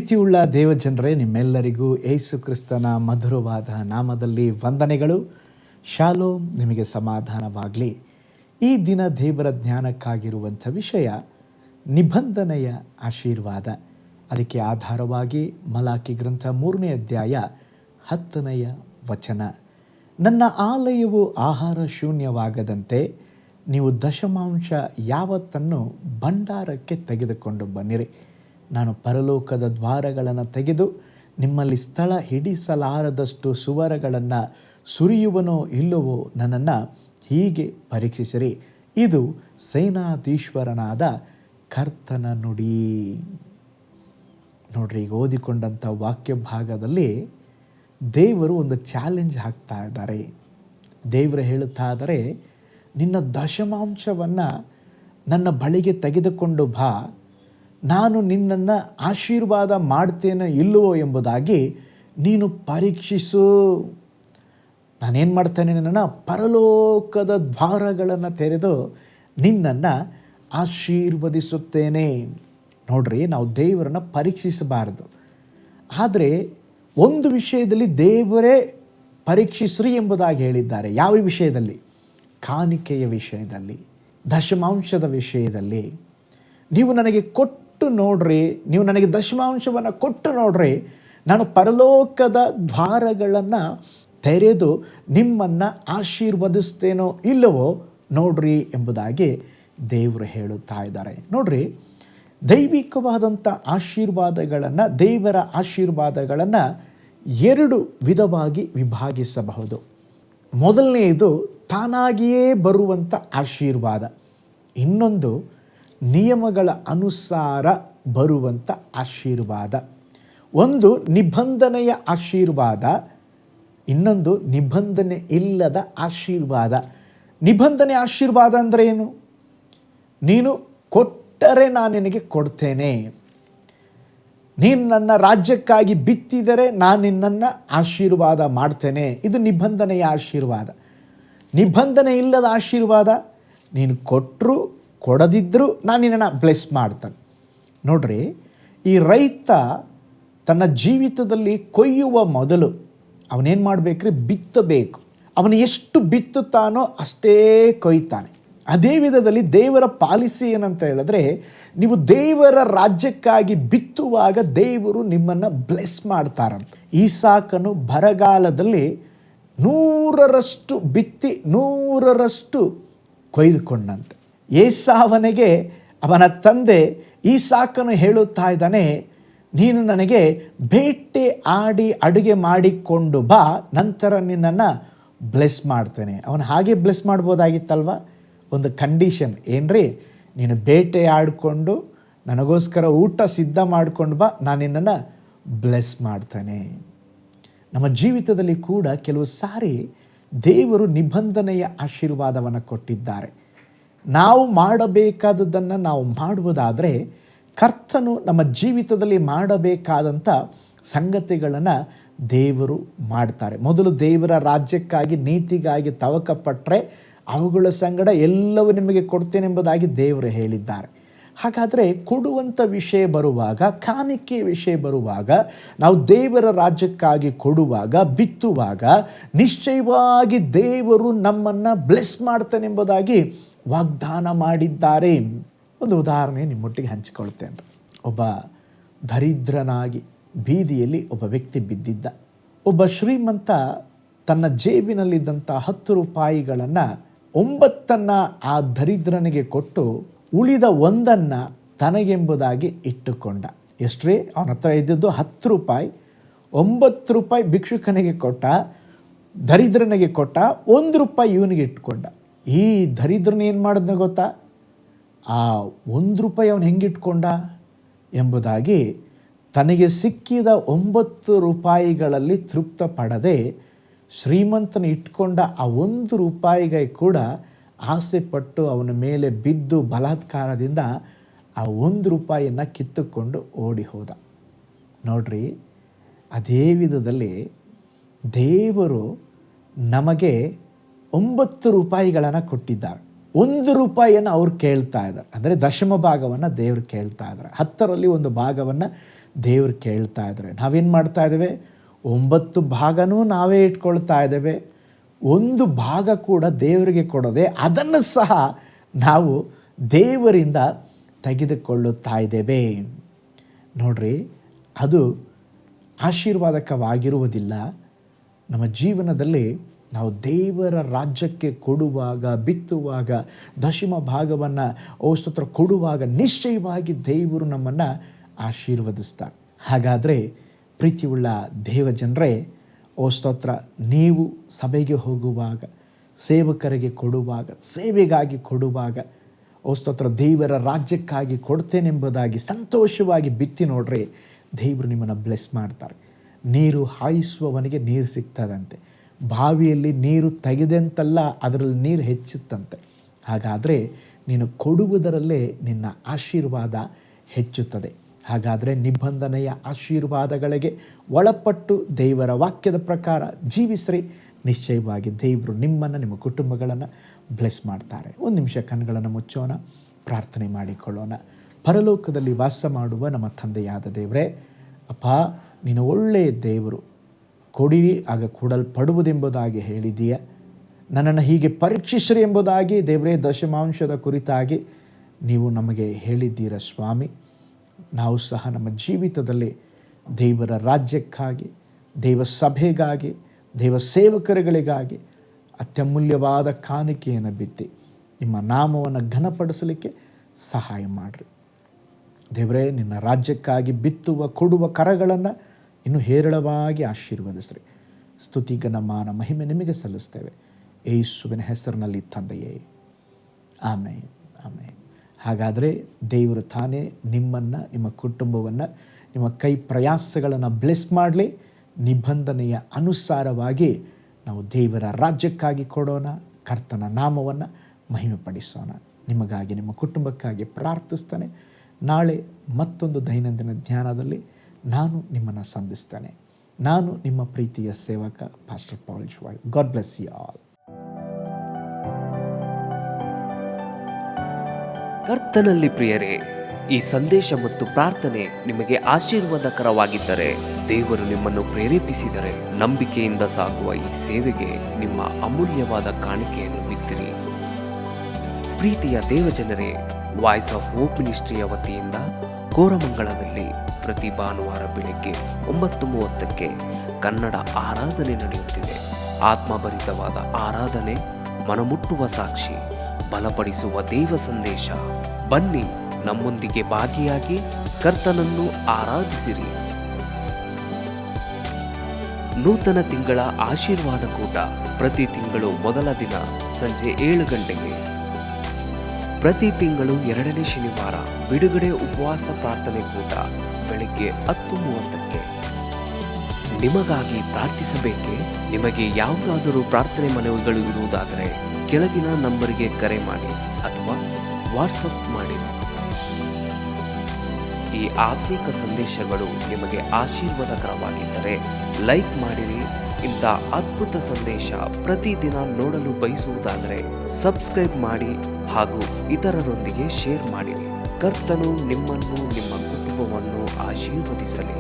ಪ್ರೀತಿಯುಳ್ಳ ದೇವಜನರೇ, ನಿಮ್ಮೆಲ್ಲರಿಗೂ ಯೇಸು ಕ್ರಿಸ್ತನ ಮಧುರವಾದ ನಾಮದಲ್ಲಿ ವಂದನೆಗಳು. ಶಾಲೋಮ್, ನಿಮಗೆ ಸಮಾಧಾನವಾಗಲಿ. ಈ ದಿನ ದೇವರ ಜ್ಞಾನಕ್ಕಾಗಿರುವಂಥ ವಿಷಯ ನಿಬಂಧನೆಯ ಆಶೀರ್ವಾದ. ಅದಕ್ಕೆ ಆಧಾರವಾಗಿ ಮಲಾಕಿ ಗ್ರಂಥ 3ನೇ ಅಧ್ಯಾಯ 10ನೇ ವಚನ. ನನ್ನ ಆಲಯವು ಆಹಾರ ಶೂನ್ಯವಾಗದಂತೆ ನೀವು ದಶಮಾಂಶ ಯಾವತ್ತನ್ನು ಭಂಡಾರಕ್ಕೆ ತೆಗೆದುಕೊಂಡು ಬನ್ನಿರಿ. ನಾನು ಪರಲೋಕದ ದ್ವಾರಗಳನ್ನು ತೆಗೆದು ನಿಮ್ಮಲ್ಲಿ ಸ್ಥಳ ಹಿಡಿಸಲಾರದಷ್ಟು ಸುವರಗಳನ್ನು ಸುರಿಯುವನೋ ಇಲ್ಲವೋ ನನ್ನನ್ನು ಹೀಗೆ ಪರೀಕ್ಷಿಸಿರಿ. ಇದು ಸೇನಾಧೀಶ್ವರನಾದ ಕರ್ತನ ನುಡಿ. ನೋಡ್ರಿ, ಈಗ ಓದಿಕೊಂಡಂಥ ವಾಕ್ಯ ಭಾಗದಲ್ಲಿ ದೇವರು ಒಂದು ಚಾಲೆಂಜ್ ಹಾಕ್ತಾ ಇದ್ದಾರೆ. ದೇವರು ಹೇಳುತ್ತಾ ಇದ್ದಾರೆ, ನಿನ್ನ ದಶಮಾಂಶವನ್ನು ನನ್ನ ಬಳಿಗೆ ತೆಗೆದುಕೊಂಡು ಬಾ, ನಾನು ನಿನ್ನನ್ನು ಆಶೀರ್ವಾದ ಮಾಡ್ತೇನೋ ಇಲ್ಲವೋ ಎಂಬುದಾಗಿ ನೀನು ಪರೀಕ್ಷಿಸು. ನಾನೇನು ಮಾಡ್ತೇನೆ, ನಿನ್ನನ್ನು ಪರಲೋಕದ ದ್ವಾರಗಳನ್ನು ತೆರೆದು ನಿನ್ನನ್ನು ಆಶೀರ್ವದಿಸುತ್ತೇನೆ. ನೋಡ್ರಿ, ನಾವು ದೇವರನ್ನು ಪರೀಕ್ಷಿಸಬಾರದು. ಆದರೆ ಒಂದು ವಿಷಯದಲ್ಲಿ ದೇವರೇ ಪರೀಕ್ಷಿಸ್ರಿ ಎಂಬುದಾಗಿ ಹೇಳಿದ್ದಾರೆ. ಯಾವ ವಿಷಯದಲ್ಲಿ? ಕಾಣಿಕೆಯ ವಿಷಯದಲ್ಲಿ, ದಶಮಾಂಶದ ವಿಷಯದಲ್ಲಿ. ನೀವು ನನಗೆ ಕೊಟ್ಟು ನೋಡ್ರಿ, ನೀವು ನನಗೆ ದಶಮಾಂಶವನ್ನು ಕೊಟ್ಟು ನೋಡ್ರಿ, ನಾನು ಪರಲೋಕದ ದ್ವಾರಗಳನ್ನು ತೆರೆದು ನಿಮ್ಮನ್ನು ಆಶೀರ್ವದಿಸ್ತೇನೋ ಇಲ್ಲವೋ ನೋಡ್ರಿ ಎಂಬುದಾಗಿ ದೇವರು ಹೇಳುತ್ತಾ ಇದ್ದಾರೆ. ನೋಡ್ರಿ, ದೈವಿಕವಾದಂಥ ಆಶೀರ್ವಾದಗಳನ್ನು, ದೇವರ ಆಶೀರ್ವಾದಗಳನ್ನು 2 ವಿಧವಾಗಿ ವಿಭಾಗಿಸಬಹುದು. ಮೊದಲನೆಯದು ತಾನಾಗಿಯೇ ಬರುವಂಥ ಆಶೀರ್ವಾದ. ಇನ್ನೊಂದು ನಿಯಮಗಳ ಅನುಸಾರ ಬರುವಂಥ ಆಶೀರ್ವಾದ. ಒಂದು ನಿಬಂಧನೆಯ ಆಶೀರ್ವಾದ, ಇನ್ನೊಂದು ನಿಬಂಧನೆ ಇಲ್ಲದ ಆಶೀರ್ವಾದ. ನಿಬಂಧನೆ ಆಶೀರ್ವಾದ ಅಂದರೆ ಏನು? ನೀನು ಕೊಟ್ಟರೆ ನಾನು ನಿನಗೆ ಕೊಡ್ತೇನೆ, ನೀನು ನನ್ನ ರಾಜ್ಯಕ್ಕಾಗಿ ಬಿತ್ತಿದರೆ ನಾನು ನಿನ್ನನ್ನು ಆಶೀರ್ವಾದ ಮಾಡ್ತೇನೆ. ಇದು ನಿಬಂಧನೆಯ ಆಶೀರ್ವಾದ. ನಿಬಂಧನೆ ಇಲ್ಲದ ಆಶೀರ್ವಾದ, ನೀನು ಕೊಟ್ಟರು ಕೊಡದಿದ್ದರೂ ನಾನು ನಿನ್ನನ್ನು ಬ್ಲೆಸ್ ಮಾಡ್ತಾನೆ. ನೋಡ್ರಿ, ಈ ರೈತ ತನ್ನ ಜೀವಿತದಲ್ಲಿ ಕೊಯ್ಯುವ ಮೊದಲು ಅವನೇನು ಮಾಡಬೇಕ್ರಿ? ಬಿತ್ತಬೇಕು. ಅವನು ಎಷ್ಟು ಬಿತ್ತುತ್ತಾನೋ ಅಷ್ಟೇ ಕೊಯ್ತಾನೆ. ಅದೇ ವಿಧದಲ್ಲಿ ದೇವರ ಪಾಲಿಸಿ ಏನಂತ ಹೇಳಿದ್ರೆ, ನೀವು ದೇವರ ರಾಜ್ಯಕ್ಕಾಗಿ ಬಿತ್ತುವಾಗ ದೇವರು ನಿಮ್ಮನ್ನು ಬ್ಲೆಸ್ ಮಾಡ್ತಾರಂತ. ಈಸಾಕನು ಬರಗಾಲದಲ್ಲಿ 100ರಷ್ಟು ಬಿತ್ತಿ 100ರಷ್ಟು ಕೊಯ್ದುಕೊಂಡಂತೆ. ಏಸಾವನಿಗೆ ಅವನ ತಂದೆ ಈಸಾಕನು ಹೇಳುತ್ತಾ ಇದ್ದಾನೆ, ನೀನು ನನಗೆ ಬೇಟೆ ಆಡಿ ಅಡುಗೆ ಮಾಡಿಕೊಂಡು ಬಾ, ನಂತರ ನಿನ್ನನ್ನು ಬ್ಲೆಸ್ ಮಾಡ್ತೇನೆ. ಅವನು ಹಾಗೆ ಬ್ಲೆಸ್ ಮಾಡ್ಬೋದಾಗಿತ್ತಲ್ವ? ಒಂದು ಕಂಡೀಷನ್ ಏನ್ರಿ? ನೀನು ಬೇಟೆ ಆಡಿಕೊಂಡು ನನಗೋಸ್ಕರ ಊಟ ಸಿದ್ಧ ಮಾಡಿಕೊಂಡು ಬಾ, ನಾನು ನಿನ್ನನ್ನು ಬ್ಲೆಸ್ ಮಾಡ್ತೇನೆ. ನಮ್ಮ ಜೀವಿತದಲ್ಲಿ ಕೂಡ ಕೆಲವು ಸಾರಿ ದೇವರು ನಿಬಂಧನೆಯ ಆಶೀರ್ವಾದವನ್ನು ಕೊಟ್ಟಿದ್ದಾರೆ. ನಾವು ಮಾಡಬೇಕಾದದ್ದನ್ನು ನಾವು ಮಾಡುವುದಾದರೆ ಕರ್ತನು ನಮ್ಮ ಜೀವಿತದಲ್ಲಿ ಮಾಡಬೇಕಾದಂಥ ಸಂಗತಿಗಳನ್ನು ದೇವರು ಮಾಡ್ತಾರೆ. ಮೊದಲು ದೇವರ ರಾಜ್ಯಕ್ಕಾಗಿ, ನೀತಿಗಾಗಿ ತವಕಪಟ್ಟರೆ ಅವುಗಳ ಸಂಗಡ ಎಲ್ಲವೂ ನಿಮಗೆ ಕೊಡ್ತೇನೆಂಬುದಾಗಿ ದೇವರು ಹೇಳಿದ್ದಾರೆ. ಹಾಗಾದರೆ ಕೊಡುವಂಥ ವಿಷಯ ಬರುವಾಗ, ಕಾಣಿಕೆ ವಿಷಯ ಬರುವಾಗ, ನಾವು ದೇವರ ರಾಜ್ಯಕ್ಕಾಗಿ ಕೊಡುವಾಗ, ಬಿತ್ತುವಾಗ ನಿಶ್ಚಯವಾಗಿ ದೇವರು ನಮ್ಮನ್ನು ಬ್ಲೆಸ್ ಮಾಡ್ತಾನೆಂಬುದಾಗಿ ವಾಗ್ದಾನ ಮಾಡಿದ್ದಾರೆ. ಒಂದು ಉದಾಹರಣೆ ನಿಮ್ಮೊಟ್ಟಿಗೆ ಹಂಚಿಕೊಳ್ತೇನೆ. ಒಬ್ಬ ದರಿದ್ರನಾಗಿ ಬೀದಿಯಲ್ಲಿ ಒಬ್ಬ ವ್ಯಕ್ತಿ ಬಿದ್ದಿದ್ದ. ಒಬ್ಬ ಶ್ರೀಮಂತ ತನ್ನ ಜೇಬಿನಲ್ಲಿದ್ದಂಥ 10 ರೂಪಾಯಿಗಳನ್ನು 9 ಆ ದರಿದ್ರನಿಗೆ ಕೊಟ್ಟು ಉಳಿದ 1 ತನಗೆಂಬುದಾಗಿ ಇಟ್ಟುಕೊಂಡ. ಎಷ್ಟ್ರಿ? ಅವನ ಹತ್ರ ಇದ್ದದ್ದು 10 ರೂಪಾಯಿ. 9 ರೂಪಾಯಿ ಭಿಕ್ಷುಕನಿಗೆ ಕೊಟ್ಟ, ದರಿದ್ರನಿಗೆ ಕೊಟ್ಟ, 1 ರೂಪಾಯಿ ಇವನಿಗೆ ಇಟ್ಕೊಂಡ. ಈ ದರಿದ್ರನ ಏನು ಮಾಡಿದ್ನ ಗೊತ್ತಾ? ಆ 1 ರೂಪಾಯಿ ಅವನು ಹೆಂಗಿಟ್ಕೊಂಡ ಎಂಬುದಾಗಿ ತನಗೆ ಸಿಕ್ಕಿದ 9 ರೂಪಾಯಿಗಳಲ್ಲಿ ತೃಪ್ತ ಪಡದೆ ಶ್ರೀಮಂತನ ಇಟ್ಕೊಂಡ ಆ 1 ರೂಪಾಯಿಗೆ ಕೂಡ ಆಸೆ ಪಟ್ಟು ಅವನ ಮೇಲೆ ಬಿದ್ದು ಬಲಾತ್ಕಾರದಿಂದ ಆ 1 ರೂಪಾಯಿಯನ್ನು ಕಿತ್ತುಕೊಂಡು ಓಡಿ ಹೋದ. ನೋಡ್ರಿ, ಅದೇ ವಿಧದಲ್ಲಿ ದೇವರು ನಮಗೆ 9 ರೂಪಾಯಿಗಳನ್ನು ಕೊಟ್ಟಿದ್ದಾರೆ. 1 ರೂಪಾಯಿಯನ್ನು ಅವ್ರು ಕೇಳ್ತಾ ಇದ್ದಾರೆ. ಅಂದರೆ ದಶಮ ಭಾಗವನ್ನು ದೇವರು ಕೇಳ್ತಾ ಇದ್ದಾರೆ. 10ರಲ್ಲಿ 1 ಭಾಗವನ್ನು ದೇವರು ಕೇಳ್ತಾ ಇದ್ದಾರೆ. ನಾವೇನು ಮಾಡ್ತಾ ಇದ್ದೇವೆ? 9 ಭಾಗನೂ ನಾವೇ ಇಟ್ಕೊಳ್ತಾ ಇದ್ದೇವೆ. 1 ಭಾಗ ಕೂಡ ದೇವರಿಗೆ ಕೊಡದೆ ಅದನ್ನು ಸಹ ನಾವು ದೇವರಿಂದ ತೆಗೆದುಕೊಳ್ಳುತ್ತಾ ಇದ್ದೇವೆ. ನೋಡ್ರಿ, ಅದು ಆಶೀರ್ವಾದಕವಾಗಿರುವುದಿಲ್ಲ. ನಮ್ಮ ಜೀವನದಲ್ಲಿ ನಾವು ದೇವರ ರಾಜ್ಯಕ್ಕೆ ಕೊಡುವಾಗ, ಬಿತ್ತುವಾಗ, ದಶಮ ಭಾಗವನ್ನು ಸ್ತೋತ್ರ ಕೊಡುವಾಗ ನಿಶ್ಚಯವಾಗಿ ದೇವರು ನಮ್ಮನ್ನು ಆಶೀರ್ವದಿಸ್ತಾರೆ. ಹಾಗಾದರೆ ಪ್ರೀತಿಯುಳ್ಳ ದೇವಜನರೇ, ಸ್ತೋತ್ರ, ನೀವು ಸಭೆಗೆ ಹೋಗುವಾಗ, ಸೇವಕರಿಗೆ ಕೊಡುವಾಗ, ಸೇವೆಗಾಗಿ ಕೊಡುವಾಗ, ಸ್ತೋತ್ರ, ದೇವರ ರಾಜ್ಯಕ್ಕಾಗಿ ಕೊಡ್ತೇನೆಂಬುದಾಗಿ ಸಂತೋಷವಾಗಿ ಬಿತ್ತಿ ನೋಡ್ರಿ, ದೇವರು ನಿಮ್ಮನ್ನು ಬ್ಲೆಸ್ ಮಾಡ್ತಾರೆ. ನೀರು ಹಾಯಿಸುವವನಿಗೆ ನೀರು ಸಿಗ್ತದಂತೆ. ಬಾವಿಯಲ್ಲಿ ನೀರು ತೆಗೆದಂತಲ್ಲ, ಅದರಲ್ಲಿ ನೀರು ಹೆಚ್ಚುತ್ತಂತೆ. ಹಾಗಾದರೆ ನೀನು ಕೊಡುವುದರಲ್ಲೇ ನಿನ್ನ ಆಶೀರ್ವಾದ ಹೆಚ್ಚುತ್ತದೆ. ಹಾಗಾದರೆ ನಿಬಂಧನೆಯ ಆಶೀರ್ವಾದಗಳಿಗೆ ಒಳಪಟ್ಟು ದೇವರ ವಾಕ್ಯದ ಪ್ರಕಾರ ಜೀವಿಸ್ರಿ. ನಿಶ್ಚಯವಾಗಿ ದೇವರು ನಿಮ್ಮನ್ನು, ನಿಮ್ಮ ಕುಟುಂಬಗಳನ್ನು ಬ್ಲೆಸ್ ಮಾಡ್ತಾರೆ. ಒಂದು ನಿಮಿಷ ಕಣ್ಗಳನ್ನು ಮುಚ್ಚೋಣ, ಪ್ರಾರ್ಥನೆ ಮಾಡಿಕೊಳ್ಳೋಣ. ಪರಲೋಕದಲ್ಲಿ ವಾಸ ಮಾಡುವ ನಮ್ಮ ತಂದೆಯಾದ ದೇವರೇ, ಅಪ್ಪ, ನೀನು ಒಳ್ಳೆಯ ದೇವರು. ಕೊಡಿರಿ ಆಗ ಕೊಡಲ್ಪಡುವುದೆಂಬುದಾಗಿ ಹೇಳಿದೀಯ. ನನ್ನನ್ನು ಹೀಗೆ ಪರೀಕ್ಷಿಸ್ರಿ ಎಂಬುದಾಗಿ ದೇವರೇ ದಶಮಾಂಶದ ಕುರಿತಾಗಿ ನೀವು ನಮಗೆ ಹೇಳಿದ್ದೀರ ಸ್ವಾಮಿ. ನಾವು ಸಹ ನಮ್ಮ ಜೀವಿತದಲ್ಲಿ ದೇವರ ರಾಜ್ಯಕ್ಕಾಗಿ, ದೇವ ಸಭೆಗಾಗಿ, ದೇವ ಸೇವಕರುಗಳಿಗಾಗಿ ಅತ್ಯಮೂಲ್ಯವಾದ ಕಾಣಿಕೆಯನ್ನು ಬಿತ್ತಿ ನಿಮ್ಮ ನಾಮವನ್ನು ಘನಪಡಿಸಲಿಕ್ಕೆ ಸಹಾಯ ಮಾಡಿರಿ ದೇವರೇ. ನಿನ್ನ ರಾಜ್ಯಕ್ಕಾಗಿ ಬಿತ್ತುವ ಕೊಡುವ ಕರಗಳನ್ನು ಇನ್ನೂ ಹೇರಳವಾಗಿ ಆಶೀರ್ವದಿಸ್ರಿ. ಸ್ತುತಿ, ಘನ, ಮಾನ, ಮಹಿಮೆ ನಿಮಗೆ ಸಲ್ಲಿಸ್ತೇವೆ ಯೇಸುವಿನ ಹೆಸರಿನಲ್ಲಿ ತಂದೆಯೇ, ಆಮೇನ್, ಆಮೇನ್. ಹಾಗಾದರೆ ದೇವರು ತಾನೇ ನಿಮ್ಮನ್ನು, ನಿಮ್ಮ ಕುಟುಂಬವನ್ನು, ನಿಮ್ಮ ಕೈ ಪ್ರಯಾಸಗಳನ್ನು ಬ್ಲೆಸ್ ಮಾಡಲಿ. ನಿಬಂಧನೆಯ ಅನುಸಾರವಾಗಿ ನಾವು ದೇವರ ರಾಜ್ಯಕ್ಕಾಗಿ ಕೊಡೋಣ, ಕರ್ತನ ನಾಮವನ್ನು ಮಹಿಮೆಪಡಿಸೋಣ. ನಿಮಗಾಗಿ, ನಿಮ್ಮ ಕುಟುಂಬಕ್ಕಾಗಿ ಪ್ರಾರ್ಥಿಸ್ತಾನೆ. ನಾಳೆ ಮತ್ತೊಂದು ದೈನಂದಿನ ಧ್ಯಾನದಲ್ಲಿ ನಾನು ನಿಮ್ಮನ್ನು ಸಂಧಿಸ್ತೇನೆ. ನಾನು ನಿಮ್ಮ ಪ್ರೀತಿಯ ಸೇವಕ ಪಾಸ್ಟರ್ ಪೌಲ್ ಜುವಾಳ್. God bless you all. ಕರ್ತನಲ್ಲಿ ಪ್ರಿಯರೇ, ಈ ಸಂದೇಶ ಮತ್ತು ಪ್ರಾರ್ಥನೆ ನಿಮಗೆ ಆಶೀರ್ವಾದಕರವಾಗಿದ್ದರೆ, ದೇವರು ನಿಮ್ಮನ್ನು ಪ್ರೇರೇಪಿಸಿದರೆ, ನಂಬಿಕೆಯಿಂದ ಸಾಗುವ ಈ ಸೇವೆಗೆ ನಿಮ್ಮ ಅಮೂಲ್ಯವಾದ ಕಾಣಿಕೆಯನ್ನು ಬಿತ್ತಿರಿ. ಪ್ರೀತಿಯ ದೇವಜನರೇ, ವಾಯ್ಸ್ ಆಫ್ ಹೋಪ್ ಮಿನಿಸ್ಟ್ರಿಯ ವತಿಯಿಂದ ಕೋರಮಂಗಲದಲ್ಲಿ ಪ್ರತಿ ಭಾನುವಾರ ಬೆಳಿಗ್ಗೆ 9:30ಕ್ಕೆ ಕನ್ನಡ ಆರಾಧನೆ ನಡೆಯುತ್ತಿದೆ. ಆತ್ಮಭರಿತವಾದ ಆರಾಧನೆ, ಮನಮುಟ್ಟುವ ಸಾಕ್ಷಿ, ಬಲಪಡಿಸುವ ದೇವ ಸಂದೇಶ. ಬನ್ನಿ, ನಮ್ಮೊಂದಿಗೆ ಭಾಗಿಯಾಗಿ ಕರ್ತನನ್ನು ಆರಾಧಿಸಿರಿ. ನೂತನ ತಿಂಗಳ ಆಶೀರ್ವಾದ ಕೂಟ ಪ್ರತಿ ತಿಂಗಳು ಮೊದಲ ದಿನ ಸಂಜೆ 7 ಗಂಟೆಗೆ. ಪ್ರತಿ ತಿಂಗಳು 2ನೇ ಶನಿವಾರ ಬಿಡುಗಡೆ ಉಪವಾಸ ಪ್ರಾರ್ಥನೆ ಕೂಟ ಬೆಳಿಗ್ಗೆ 10:30ಕ್ಕೆ. ನಿಮಗಾಗಿ ಪ್ರಾರ್ಥಿಸಬೇಕೆ? ನಿಮಗೆ ಯಾವುದಾದರೂ ಪ್ರಾರ್ಥನೆ ಮನವಿಗಳು ಇರುವುದಾದರೆ ಕೆಳಗಿನ ನಂಬರಿಗೆ ಕರೆ ಮಾಡಿ ಅಥವಾ ವಾಟ್ಸಪ್ ಮಾಡಿ. ಈ ಆತ್ಮಿಕ ಸಂದೇಶಗಳು ನಿಮಗೆ ಆಶೀರ್ವಾದಕರವಾಗಿದ್ದರೆ ಲೈಕ್ ಮಾಡಿರಿ. ಇಂಥ ಅದ್ಭುತ ಸಂದೇಶ ಪ್ರತಿದಿನ ನೋಡಲು ಬಯಸುವುದಾದರೆ ಸಬ್ಸ್ಕ್ರೈಬ್ ಮಾಡಿ ಹಾಗೂ ಇತರರೊಂದಿಗೆ ಶೇರ್ ಮಾಡಿರಿ. ಕರ್ತನು ನಿಮ್ಮನ್ನು, ನಿಮ್ಮ ಕುಟುಂಬವನ್ನು ಆಶೀರ್ವದಿಸಲಿ.